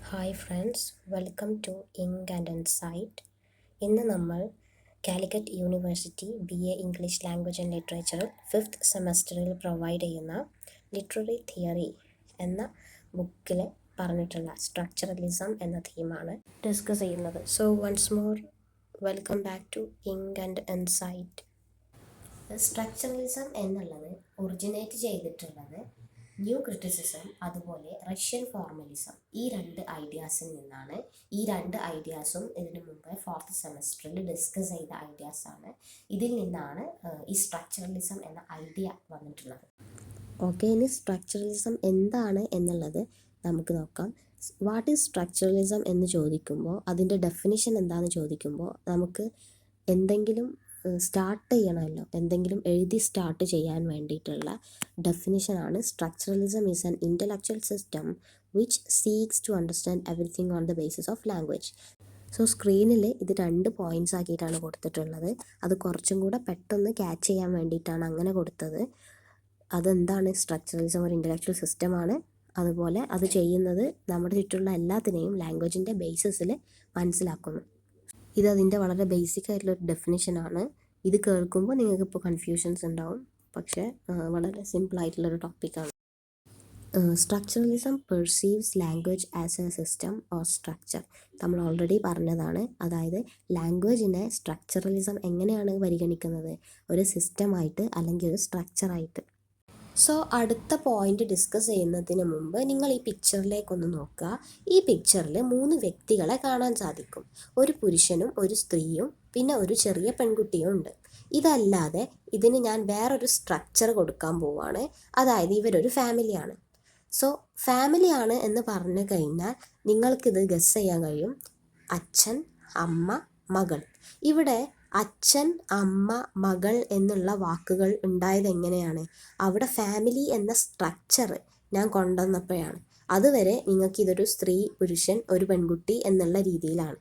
Hi friends, welcome to ink and insight. ഇന്ന് നമ്മൾ Calicut university BA English language and ലിറ്ററേച്ചറിൽ 5th സെമസ്റ്ററിൽ provide ചെയ്യുന്ന ലിറ്റററി തിയറി എന്ന ബുക്കിൽ പറഞ്ഞിട്ടുള്ള സ്ട്രക്ചറലിസം എന്ന തീമാണ് ഡിസ്കസ് ചെയ്യുന്നത്. So once more welcome back to ink and Insight. Structuralism എന്നുള്ളത് ഒറിജിനേറ്റ് ചെയ്തിട്ടുള്ളത് ന്യൂ ക്രിറ്റിസിസം അതുപോലെ റഷ്യൻ ഫോർമലിസം, ഈ രണ്ട് ഐഡിയാസിൽ നിന്നാണ്. ഈ രണ്ട് ഐഡിയാസും ഇതിനു മുമ്പ് 4th സെമസ്റ്ററിൽ ഡിസ്കസ് ചെയ്ത ഐഡിയാസാണ്. ഇതിൽ നിന്നാണ് ഈ സ്ട്രക്ചറലിസം എന്ന ഐഡിയ വന്നിട്ടുള്ളത്. ഓക്കെ, ഇനി സ്ട്രക്ചറലിസം എന്താണ് എന്നുള്ളത് നമുക്ക് നോക്കാം. വാട്ട് ഈസ് സ്ട്രക്ചറലിസം എന്ന് ചോദിക്കുമ്പോൾ, അതിൻ്റെ ഡെഫിനിഷൻ എന്താണെന്ന് ചോദിക്കുമ്പോൾ നമുക്ക് എന്തെങ്കിലും സ്റ്റാർട്ട് ചെയ്യണമല്ലോ, എന്തെങ്കിലും എഴുതി സ്റ്റാർട്ട് ചെയ്യാൻ വേണ്ടിയിട്ടുള്ള ഡെഫിനിഷനാണ്. Structuralism is an intellectual system which seeks to understand everything on the basis of language. So സ്ക്രീനിൽ ഇത് 2 പോയിൻറ്റ്സ് ആക്കിയിട്ടാണ് കൊടുത്തിട്ടുള്ളത്. അത് കുറച്ചും കൂടെ പെട്ടെന്ന് ക്യാച്ച് ചെയ്യാൻ വേണ്ടിയിട്ടാണ് അങ്ങനെ കൊടുത്തത്. അതെന്താണ്? സ്ട്രക്ചറലിസം ഒരു ഇൻ്റലക്ച്വൽ സിസ്റ്റമാണ്. അതുപോലെ അത് ചെയ്യുന്നത് നമ്മുടെ ചുറ്റുമുള്ള എല്ലാത്തിനെയും ലാംഗ്വേജിൻ്റെ ബേസിസിൽ മനസ്സിലാക്കുന്നു. ഇതതിൻ്റെ വളരെ ബേസിക് ആയിട്ടുള്ളൊരു ഡെഫിനിഷനാണ്. ഇത് കേൾക്കുമ്പോൾ നിങ്ങൾക്കിപ്പോൾ കൺഫ്യൂഷൻസ് ഉണ്ടാവും, പക്ഷേ വളരെ സിമ്പിളായിട്ടുള്ളൊരു ടോപ്പിക്കാണ്. Structuralism perceives language as A system or structure. നമ്മൾ ഓൾറെഡി പറഞ്ഞതാണ്. അതായത് ലാംഗ്വേജിനെ സ്ട്രക്ചറലിസം എങ്ങനെയാണ് പരിഗണിക്കുന്നത്? ഒരു സിസ്റ്റമായിട്ട് അല്ലെങ്കിൽ ഒരു സ്ട്രക്ചറായിട്ട്. സോ അടുത്ത പോയിന്റ് ഡിസ്കസ് ചെയ്യുന്നതിന് മുമ്പ് നിങ്ങൾ ഈ പിക്ചറിലേക്കൊന്ന് നോക്കുക. ഈ പിക്ചറിൽ 3 വ്യക്തികളെ കാണാൻ സാധിക്കും. ഒരു പുരുഷനും ഒരു സ്ത്രീയും പിന്നെ ഒരു ചെറിയ പെൺകുട്ടിയും ഉണ്ട്. ഇതല്ലാതെ ഇതിന് ഞാൻ വേറൊരു സ്ട്രക്ചർ കൊടുക്കാൻ പോവാണ്. അതായത് ഇവരൊരു ഫാമിലിയാണ്. സോ ഫാമിലിയാണ് എന്ന് പറഞ്ഞു കഴിഞ്ഞാൽ നിങ്ങൾക്കിത് ഗസ് ചെയ്യാൻ കഴിയും. അച്ഛൻ, അമ്മ, മകൾ. ഇവിടെ അച്ഛൻ, അമ്മ, മകൾ എന്നുള്ള വാക്കുകൾ ഉണ്ടായത് എങ്ങനെയാണ്? അവിടെ ഫാമിലി എന്ന സ്ട്രക്ചർ ഞാൻ കൊണ്ടുവന്നപ്പോഴാണ്. അതുവരെ നിങ്ങൾക്ക് ഇതൊരു സ്ത്രീ, പുരുഷൻ, ഒരു പെൺകുട്ടി എന്നുള്ള രീതിയിലാണ്.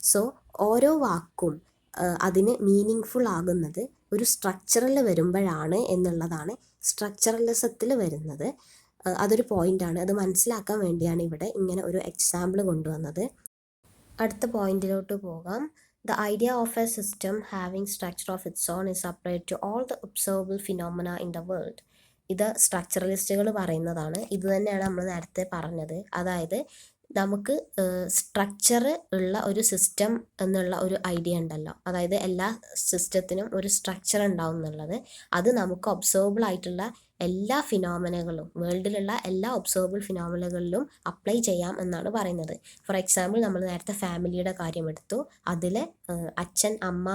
സോ ഓരോ വാക്കും അതിന് മീനിങ് ആകുന്നത് ഒരു സ്ട്രക്ചറിൽ വരുമ്പോഴാണ് എന്നുള്ളതാണ് സ്ട്രക്ചറലിസത്തിൽ വരുന്നത്. അതൊരു പോയിൻ്റാണ്. അത് മനസ്സിലാക്കാൻ വേണ്ടിയാണ് ഇവിടെ ഇങ്ങനെ ഒരു എക്സാമ്പിൾ കൊണ്ടുവന്നത്. അടുത്ത പോയിന്റിലോട്ട് പോകാം. The idea of a system having structure of its own is separate to all the observable phenomena in the world. ഇത് സ്ട്രക്ചറലിസ്റ്റുകൾ പറയുന്നതാണ്. ഇത് തന്നെയാണ് നമ്മൾ നേരത്തെ പറഞ്ഞത്. അതായത് നമുക്ക് സ്ട്രക്ചർ ഉള്ള ഒരു സിസ്റ്റം എന്നുള്ള ഒരു ഐഡിയ ഉണ്ടല്ലോ. അതായത് എല്ലാ സിസ്റ്റത്തിനും ഒരു സ്ട്രക്ചർ ഉണ്ടാവും എന്നുള്ളത്. അത് നമുക്ക് ഒബ്സർവബിൾ ആയിട്ടുള്ള എല്ലാ ഫിനോമിനകളും, വേൾഡിലുള്ള എല്ലാ ഒബ്സർവബിൾ ഫിനോമിനകളിലും അപ്ലൈ ചെയ്യാം എന്നാണ് പറയുന്നത്. ഫോർ എക്സാമ്പിൾ, നമ്മൾ നേരത്തെ ഫാമിലിയുടെ കാര്യം എടുത്തു. അതിൽ അച്ഛൻ, അമ്മ,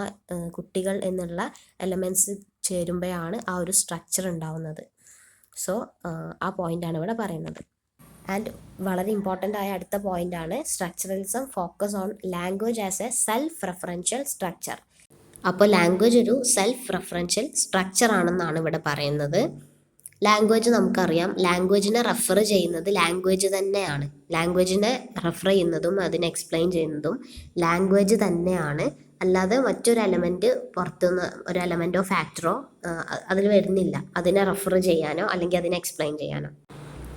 കുട്ടികൾ എന്നുള്ള എലമെൻറ്റ്സ് ചേരുമ്പോഴാണ് ആ ഒരു സ്ട്രക്ചർ ഉണ്ടാവുന്നത്. സോ ആ പോയിൻ്റാണ് ഇവിടെ പറയുന്നത്. ആൻഡ് വളരെ ഇമ്പോർട്ടൻ്റ് ആയ അടുത്ത പോയിൻ്റാണ് structuralism focus on language as A self referential structure. അപ്പോൾ ലാംഗ്വേജ് ഒരു സെൽഫ് റെഫറൻഷ്യൽ സ്ട്രക്ചർ ആണെന്നാണ് ഇവിടെ പറയുന്നത്. ലാംഗ്വേജ് നമുക്കറിയാം, ലാംഗ്വേജിനെ റെഫർ ചെയ്യുന്നത് ലാംഗ്വേജ് തന്നെയാണ്. ലാംഗ്വേജിനെ റെഫർ ചെയ്യുന്നതും അതിനെ എക്സ്പ്ലെയിൻ ചെയ്യുന്നതും ലാംഗ്വേജ് തന്നെയാണ്. അല്ലാതെ മറ്റൊരു എലമെൻറ്റ്, പുറത്തുനിന്ന് ഒരു എലമെൻറ്റോ ഫാക്ടറോ അതിൽ വരുന്നില്ല അതിനെ റെഫർ ചെയ്യാനോ അല്ലെങ്കിൽ അതിനെ എക്സ്പ്ലെയിൻ ചെയ്യാനോ.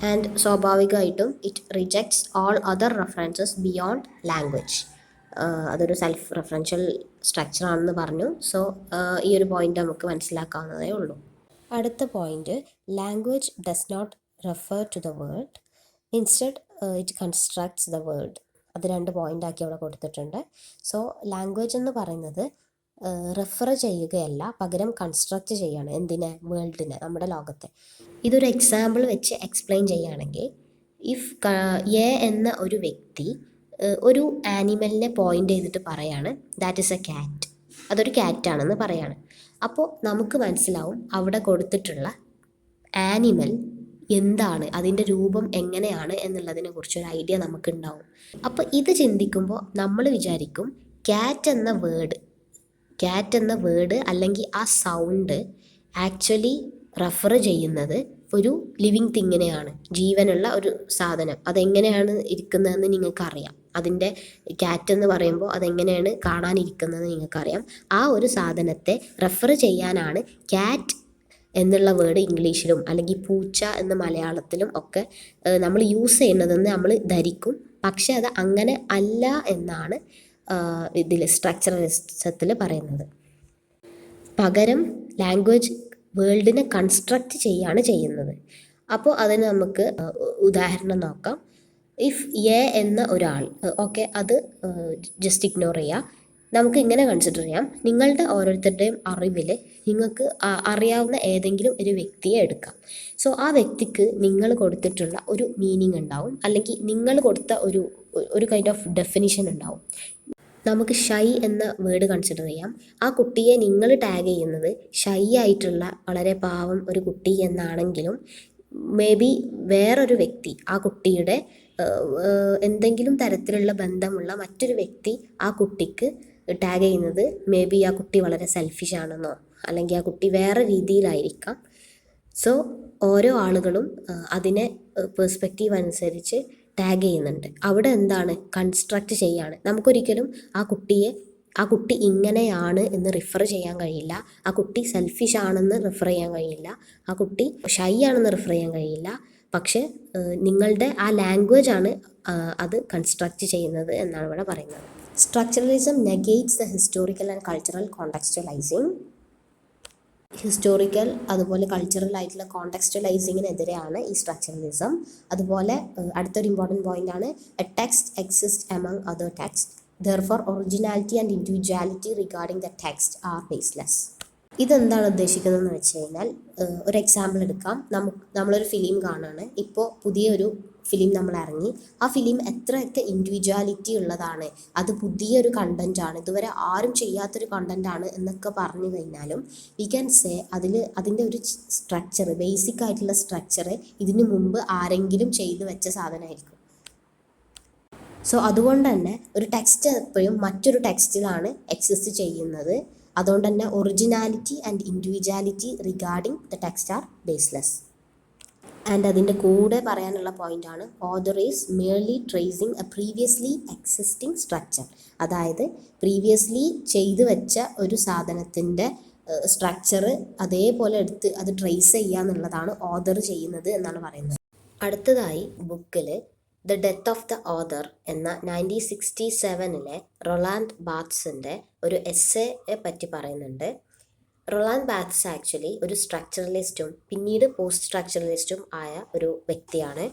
ആൻഡ് സ്വാഭാവികമായിട്ടും it rejects all other references beyond language. അതൊരു സെൽഫ് റെഫറൻഷ്യൽ സ്ട്രക്ചർ ആണെന്ന് പറഞ്ഞു. സോ ഈ ഒരു പോയിന്റ് നമുക്ക് മനസ്സിലാക്കാവുന്നതേ ഉള്ളൂ. അടുത്ത point, language does not refer to the world, instead it constructs the world. അത് 2 പോയിന്റ് ആക്കി അവിടെ കൊടുത്തിട്ടുണ്ട്. സോ ലാംഗ്വേജ് എന്ന് പറയുന്നത് റെഫർ ചെയ്യുകയല്ല, പകരം കൺസ്ട്രക്റ്റ് ചെയ്യുകയാണ്. എന്തിനെ? വേൾഡിനെ, നമ്മുടെ ലോകത്തെ. ഇതൊരു എക്സാമ്പിൾ വെച്ച് എക്സ്പ്ലെയിൻ ചെയ്യുകയാണെങ്കിൽ, ഇഫ് എ എന്ന ഒരു വ്യക്തി ഒരു ആനിമലിനെ പോയിൻ്റ് ചെയ്തിട്ട് പറയാണ് ദാറ്റ് ഈസ് എ ക്യാറ്റ്, അതൊരു ക്യാറ്റാണെന്ന് പറയാണ്. അപ്പോൾ നമുക്ക് മനസ്സിലാവും അവിടെ കൊടുത്തിട്ടുള്ള ആനിമൽ എന്താണ്, അതിൻ്റെ രൂപം എങ്ങനെയാണ് എന്നുള്ളതിനെ കുറിച്ചൊരു ഐഡിയ നമുക്കുണ്ടാവും. അപ്പോൾ ഇത് ചിന്തിക്കുമ്പോൾ നമ്മൾ വിചാരിക്കും ക്യാറ്റ് എന്ന വേർഡ് അല്ലെങ്കിൽ ആ സൗണ്ട് ആക്ച്വലി റെഫർ ചെയ്യുന്നത് ഒരു ലിവിങ് തിങ്ങിനെയാണ്, ജീവനുള്ള ഒരു സാധനം. അതെങ്ങനെയാണ് ഇരിക്കുന്നതെന്ന് നിങ്ങൾക്കറിയാം. അതിൻ്റെ ക്യാറ്റ് എന്ന് പറയുമ്പോൾ അതെങ്ങനെയാണ് കാണാനിരിക്കുന്നത് നിങ്ങൾക്കറിയാം. ആ ഒരു സാധനത്തെ റെഫർ ചെയ്യാനാണ് ക്യാറ്റ് എന്നുള്ള വേർഡ് ഇംഗ്ലീഷിലും അല്ലെങ്കിൽ പൂച്ച എന്ന മലയാളത്തിലും ഒക്കെ നമ്മൾ യൂസ് ചെയ്യുന്നതെന്ന് നമ്മൾ ധരിക്കും. പക്ഷെ അത് അങ്ങനെ അല്ല എന്നാണ് ഇതിൽ സ്ട്രക്ചറലിസത്തിൽ പറയുന്നത്. പകരം ലാംഗ്വേജ് വേൾഡിനെ കൺസ്ട്രക്റ്റ് ചെയ്യാണ് ചെയ്യുന്നത്. അപ്പോൾ അതിന് നമുക്ക് ഉദാഹരണം നോക്കാം. ഇഫ് എ എന്ന ഒരാൾ, ഓക്കെ, അത് ജസ്റ്റ് ഇഗ്നോർ ചെയ്യുക. നമുക്ക് ഇങ്ങനെ കൺസിഡർ ചെയ്യാം. നിങ്ങളുടെ ഓരോരുത്തരുടെയും അറിവിൽ നിങ്ങൾക്ക് അറിയാവുന്ന ഏതെങ്കിലും ഒരു വ്യക്തിയെ എടുക്കാം. സോ ആ വ്യക്തിക്ക് നിങ്ങൾ കൊടുത്തിട്ടുള്ള ഒരു മീനിങ് ഉണ്ടാവും, അല്ലെങ്കിൽ നിങ്ങൾ കൊടുത്ത ഒരു കൈൻഡ് ഓഫ് ഡെഫിനിഷൻ ഉണ്ടാവും. നമുക്ക് ഷൈ എന്ന വേർഡ് കൺസിഡർ ചെയ്യാം. ആ കുട്ടിയെ നിങ്ങൾ ടാഗ് ചെയ്യുന്നത് ഷൈ ആയിട്ടുള്ള വളരെ പാവം ഒരു കുട്ടി എന്നാണെങ്കിലും മേ ബി വേറൊരു വ്യക്തി ആ കുട്ടിയുടെ എന്തെങ്കിലും തരത്തിലുള്ള ബന്ധമുള്ള മറ്റൊരു വ്യക്തി ആ കുട്ടിക്ക് ടാഗ് ചെയ്യുന്നത് മേ ബി ആ കുട്ടി വളരെ സെൽഫിഷ് ആണെന്നോ അല്ലെങ്കിൽ ആ കുട്ടി വേറെ രീതിയിലായിരിക്കാം. സോ ഓരോ ആളുകളും അതിനെ പെർസ്പെക്റ്റീവ് അനുസരിച്ച് ടാഗ് ചെയ്യുന്നുണ്ട്. അവിടെ എന്താണ്, കൺസ്ട്രക്റ്റ് ചെയ്യാണ്. നമുക്കൊരിക്കലും ആ കുട്ടി ഇങ്ങനെയാണ് എന്ന് റിഫർ ചെയ്യാൻ കഴിയില്ല. ആ കുട്ടി സെൽഫിഷ് ആണെന്ന് റിഫർ ചെയ്യാൻ കഴിയില്ല. ആ കുട്ടി ഷൈ ആണെന്ന് റിഫർ ചെയ്യാൻ കഴിയില്ല. പക്ഷേ നിങ്ങളുടെ ആ ലാംഗ്വേജ് ആണ് അത് കൺസ്ട്രക്റ്റ് ചെയ്യുന്നത് എന്നാണ് ഇവിടെ പറയുന്നത്. Structuralism negates the historical and cultural contextualising. Historical അതുപോലെ കൾച്ചറൽ ആയിട്ടുള്ള കോണ്ടെക്സ്ച്വലൈസിങ്ങിനെതിരെയാണ് ഈ സ്ട്രക്ചറലിസം. അതുപോലെ അടുത്തൊരു ഇമ്പോർട്ടൻറ്റ് പോയിന്റ് ആണ്, a text exist among other text, therefore originality and individuality regarding the text are baseless. ഇതെന്താണ് ഉദ്ദേശിക്കുന്നതെന്ന് വെച്ച് കഴിഞ്ഞാൽ, ഒരു എക്സാമ്പിൾ എടുക്കാം. നമ്മളൊരു ഫിലിം കാണുകയാണ്. ഇപ്പോൾ പുതിയൊരു ഫിലിം നമ്മൾ ഇറങ്ങി. ആ ഫിലിം എത്രയൊക്കെ ഇൻഡിവിജ്വാലിറ്റി ഉള്ളതാണ്, അത് പുതിയൊരു കണ്ടൻറ്റാണ്, ഇതുവരെ ആരും ചെയ്യാത്തൊരു കണ്ടൻറ്റാണ് എന്നൊക്കെ പറഞ്ഞു കഴിഞ്ഞാലും വി ക്യാൻ സേ അതിൻ്റെ ഒരു സ്ട്രക്ചർ, ബേസിക് ആയിട്ടുള്ള സ്ട്രക്ചർ ഇതിനു മുമ്പ് ആരെങ്കിലും ചെയ്തു വെച്ച സാധനമായിരിക്കും. സോ അതുകൊണ്ട് തന്നെ ഒരു ടെക്സ്റ്റ് എപ്പോഴും മറ്റൊരു ടെക്സ്റ്റിലാണ് എക്സിസ്റ്റ് ചെയ്യുന്നത്. അതുകൊണ്ട് തന്നെ originality and individuality regarding the text are baseless. And അതിൻ്റെ കൂടെ പറയാനുള്ള പോയിൻ്റാണ്, author is merely tracing a previously existing structure. അതായത് പ്രീവിയസ്ലി ചെയ്തു വെച്ച ഒരു സാധനത്തിൻ്റെ സ്ട്രക്ചർ അതേപോലെ എടുത്ത് അത് ട്രേസ് ചെയ്യുക എന്നുള്ളതാണ് ഓഥർ ചെയ്യുന്നത് എന്നാണ് പറയുന്നത്. അടുത്തതായി ബുക്കിൽ the death of the author എന്ന 1967 റൊളാൻഡ് ബാർത്ത്സിൻ്റെ ഒരു എസ്സേയെ പറ്റി പറയുന്നുണ്ട്. റൊളാൻഡ് ബാർത്ത്സ് ആക്ച്വലി ഒരു സ്ട്രക്ചറലിസ്റ്റും പിന്നീട് പോസ്റ്റ് സ്ട്രക്ചറലിസ്റ്റും ആയ ഒരു വ്യക്തിയാണ്.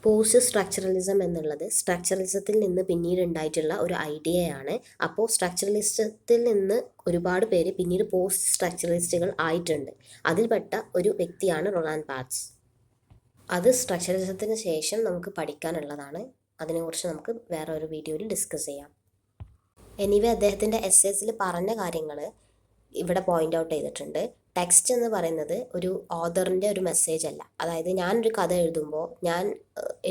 പോസ്റ്റ് സ്ട്രക്ചറലിസം എന്നുള്ളത് സ്ട്രക്ചറലിസത്തിൽ നിന്ന് പിന്നീട് ഉണ്ടായിട്ടുള്ള ഒരു ഐഡിയയാണ്. അപ്പോൾ സ്ട്രക്ചറലിസത്തിൽ നിന്ന് ഒരുപാട് പേര് പിന്നീട് പോസ്റ്റ് സ്ട്രക്ചറലിസ്റ്റുകൾ ആയിട്ടുണ്ട്. അതിൽപ്പെട്ട ഒരു വ്യക്തിയാണ് റൊളാൻഡ് ബാർത്ത്സ്. അത് സ്ട്രക്ചറലിസത്തിന് ശേഷം നമുക്ക് പഠിക്കാനുള്ളതാണ്. അതിനെക്കുറിച്ച് നമുക്ക് വേറെ ഒരു വീഡിയോയിൽ ഡിസ്കസ് ചെയ്യാം. എനിവേ അദ്ദേഹത്തിൻ്റെ എസ്സേസിൽ പറഞ്ഞ കാര്യങ്ങൾ ഇവിടെ പോയിൻ്റ് ഔട്ട് ചെയ്തിട്ടുണ്ട്. ടെക്സ്റ്റ് എന്ന് പറയുന്നത് ഒരു ഓഥറിൻ്റെ ഒരു മെസ്സേജ് അല്ല. അതായത് ഞാനൊരു കഥ എഴുതുമ്പോൾ ഞാൻ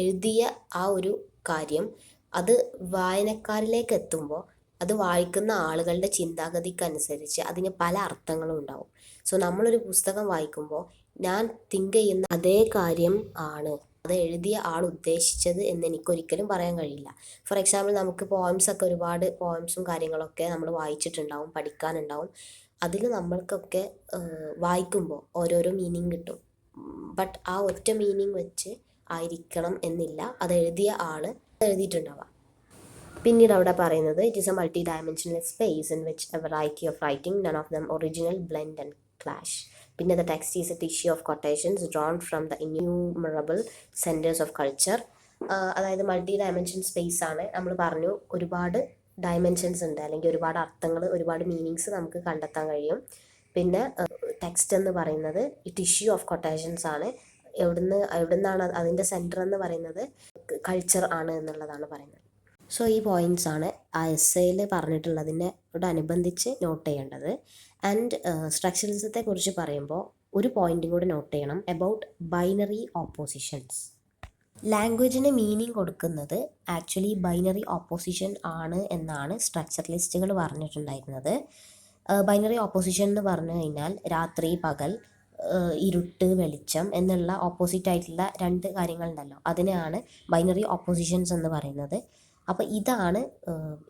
എഴുതിയ ആ ഒരു കാര്യം അത് വായനക്കാരിലേക്ക് എത്തുമ്പോൾ അത് വായിക്കുന്ന ആളുകളുടെ ചിന്താഗതിക്കനുസരിച്ച് അതിന് പല അർത്ഥങ്ങളും ഉണ്ടാവും. സോ നമ്മളൊരു പുസ്തകം വായിക്കുമ്പോൾ ഞാൻ തിങ്ക് ചെയ്യുന്ന അതേ കാര്യം ആണ് അത് എഴുതിയ ആൾ ഉദ്ദേശിച്ചത് എന്ന് എനിക്കൊരിക്കലും പറയാൻ കഴിയില്ല. ഫോർ എക്സാമ്പിൾ, നമുക്ക് പോയംസൊക്കെ ഒരുപാട് പോയംസും കാര്യങ്ങളൊക്കെ നമ്മൾ വായിച്ചിട്ടുണ്ടാവും, പഠിക്കാനുണ്ടാവും. അതിൽ നമ്മൾക്കൊക്കെ വായിക്കുമ്പോൾ ഓരോരോ മീനിങ് കിട്ടും. ബട്ട് ആ ഒറ്റ മീനിങ് വെച്ച് ആയിരിക്കണം എന്നില്ല അത് എഴുതിയ ആൾ എഴുതിയിട്ടുണ്ടാവാം. പിന്നീട് അവിടെ പറയുന്നത്, it is a multi dimensional space in which a variety of writing, none of them original, blend and clash. പിന്നെ the text is a tissue of quotations drawn from the innumerable centres of culture. അതായത് multi dimension space ആണ്. നമ്മൾ പറഞ്ഞു ഒരുപാട് dimensions ഉണ്ട്, അല്ലെങ്കിൽ ഒരുപാട് അർത്ഥങ്ങൾ, ഒരുപാട് മീനിങ്സ് നമുക്ക് കണ്ടെത്താൻ കഴിയും. പിന്നെ ടെക്സ്റ്റ് എന്ന് പറയുന്നത് ഈ ടിഷ്യൂ ഓഫ് കൊട്ടേഷൻസ് ആണ്. എവിടുന്നാണ് അതിൻ്റെ സെൻറ്റർ എന്ന് പറയുന്നത് കൾച്ചർ ആണ് എന്നുള്ളതാണ് പറയുന്നത്. സോ ഈ പോയിൻറ്റ്സ് ആണ് ആ എസ്സേയിൽ പറഞ്ഞിട്ടുള്ളതിനോടനുബന്ധിച്ച് നോട്ട് ചെയ്യേണ്ടത്. ആൻഡ് സ്ട്രക്ചറലിസത്തെ കുറിച്ച് പറയുമ്പോൾ ഒരു പോയിൻറ്റും കൂടെ നോട്ട് ചെയ്യണം, അബൌട്ട് ബൈനറി ഓപ്പോസിഷൻസ്. ലാംഗ്വേജിന് മീനിങ് കൊടുക്കുന്നത് ആക്ച്വലി ബൈനറി ഓപ്പോസിഷൻ ആണ് എന്നാണ് സ്ട്രക്ചറലിസ്റ്റുകൾ പറഞ്ഞിട്ടുണ്ടായിരുന്നത്. ബൈനറി ഓപ്പോസിഷൻ എന്ന് പറഞ്ഞു കഴിഞ്ഞാൽ രാത്രി പകൽ, ഇരുട്ട് വെളിച്ചം എന്നുള്ള ഓപ്പോസിറ്റ് ആയിട്ടുള്ള രണ്ട് കാര്യങ്ങളുണ്ടല്ലോ, അതിനെയാണ് ബൈനറി ഓപ്പോസിഷൻസ് എന്ന് പറയുന്നത്. അപ്പോൾ ഇതാണ്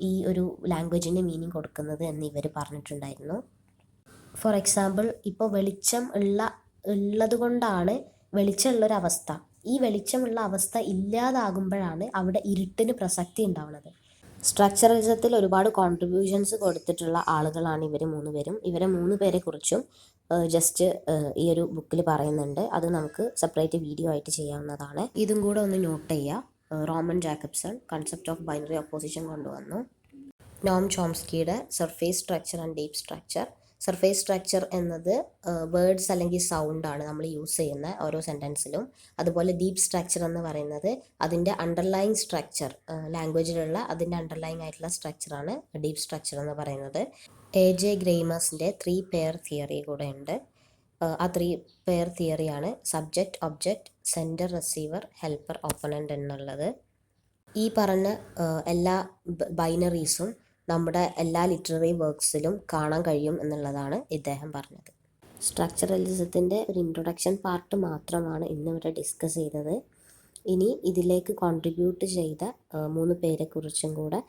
ഈ ഒരു ലാംഗ്വേജിന് മീനിങ് കൊടുക്കുന്നത് എന്ന് ഇവർ പറഞ്ഞിട്ടുണ്ടായിരുന്നു. ഫോർ എക്സാമ്പിൾ, ഇപ്പോൾ വെളിച്ചം ഉള്ളത് കൊണ്ടാണ് വെളിച്ചമുള്ളൊരവസ്ഥ ഈ വെളിച്ചമുള്ള അവസ്ഥ ഇല്ലാതാകുമ്പോഴാണ് അവിടെ ഇരുട്ടിന് പ്രസക്തി ഉണ്ടാവുന്നത്. സ്ട്രക്ചറലിസത്തിൽ ഒരുപാട് കോൺട്രിബ്യൂഷൻസ് കൊടുത്തിട്ടുള്ള ആളുകളാണ് ഇവർ 3 പേരും. ഇവരെ 3 പേരെ കുറിച്ചും ജസ്റ്റ് ഈ ഒരു ബുക്കിൽ പറയുന്നുണ്ട്. അത് നമുക്ക് സെപ്പറേറ്റ് വീഡിയോ ആയിട്ട് ചെയ്യാവുന്നതാണ്. ഇതും കൂടെ ഒന്ന് നോട്ട് ചെയ്യുക. Roman Jakobson concept of binary opposition കൊണ്ടുവന്നു. നോം ചോംസ്കിയുടെ surface structure and deep structure. Surface structure എന്നത് വേർഡ്സ് അല്ലെങ്കിൽ സൗണ്ടാണ് നമ്മൾ യൂസ് ചെയ്യുന്ന ഓരോ സെൻറ്റൻസിലും. അതുപോലെ ഡീപ്പ് സ്ട്രക്ചർ എന്ന് പറയുന്നത് അതിൻ്റെ അണ്ടർലൈങ് സ്ട്രക്ചർ, ലാംഗ്വേജിലുള്ള അതിൻ്റെ അണ്ടർലൈങ് ആയിട്ടുള്ള സ്ട്രക്ചറാണ് ഡീപ്പ് സ്ട്രക്ചർ എന്ന് പറയുന്നത്. AJ ഗ്രേമേഴ്സിൻ്റെ 3 പെയർ തിയറി കൂടെ ഉണ്ട്. ആ 3 പെയർ തിയറിയാണ് subject, object, sender, receiver, helper, opponent എന്നുള്ളത്. ഈ പറഞ്ഞ എല്ലാ ബൈനറീസും നമ്മുടെ എല്ലാ ലിറ്റററി വർക്ക്സിലും കാണാൻ കഴിയും എന്നുള്ളതാണ് ഇദ്ദേഹം പറഞ്ഞത്. സ്ട്രക്ചറലിസത്തിൻ്റെ ഒരു ഇൻട്രൊഡക്ഷൻ പാർട്ട് മാത്രമാണ് ഇന്നിവിടെ ഡിസ്കസ് ചെയ്തത്. ഇനി ഇതിലേക്ക് കോൺട്രിബ്യൂട്ട് ചെയ്ത 3 പേരെക്കുറിച്ചും കൂടെ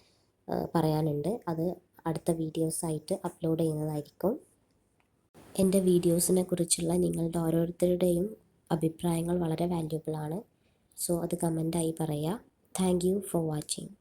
പറയാനുണ്ട്. അത് അടുത്ത വീഡിയോസായിട്ട് അപ്ലോഡ് ചെയ്യുന്നതായിരിക്കും. എൻ്റെ വീഡിയോസിനെ കുറിച്ചുള്ള നിങ്ങളുടെ ഓരോരുത്തരുടെയും അഭിപ്രായങ്ങൾ വളരെ വാല്യുബിളാണ്. സോ അത് കമൻ്റായി പറയുക. Thank you for watching.